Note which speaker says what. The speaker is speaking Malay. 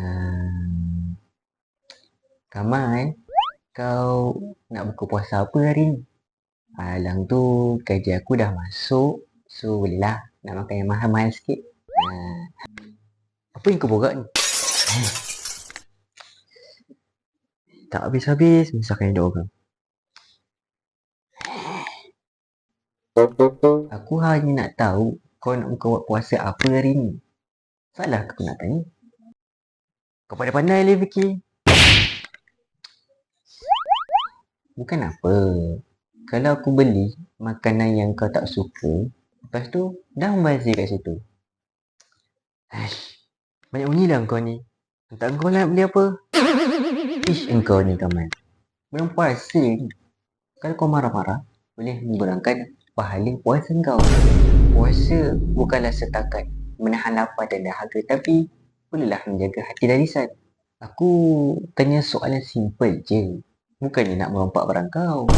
Speaker 1: Hmm, Kamal, kau nak buka puasa apa hari ni? Alang tu kerja aku dah masuk, so bolehlah nak makan yang mahal-mahal sikit. Apa yang kau borak ni? Tak habis-habis masakan ada orang. Aku hanya nak tahu kau nak buka puasa apa hari ni. Salah aku nak tanya. Kau pandai-pandai boleh fikir. Bukan apa. Kalau aku beli makanan yang kau tak suka, lepas tu dah membazir kat situ. Banyak bunyi lah kau ni. Tak kau nak beli apa? Ish, engkau ni Kamal. Belum puasa ni. Kalau kau marah-marah, boleh mengurangkan pahala puasa kau. Puasa bukanlah setakat menahan lapar dan dahaga, tapi bolehlah menjaga hati dan lisan. Aku tanya soalan simple je. Bukannya nak merompak barang kau.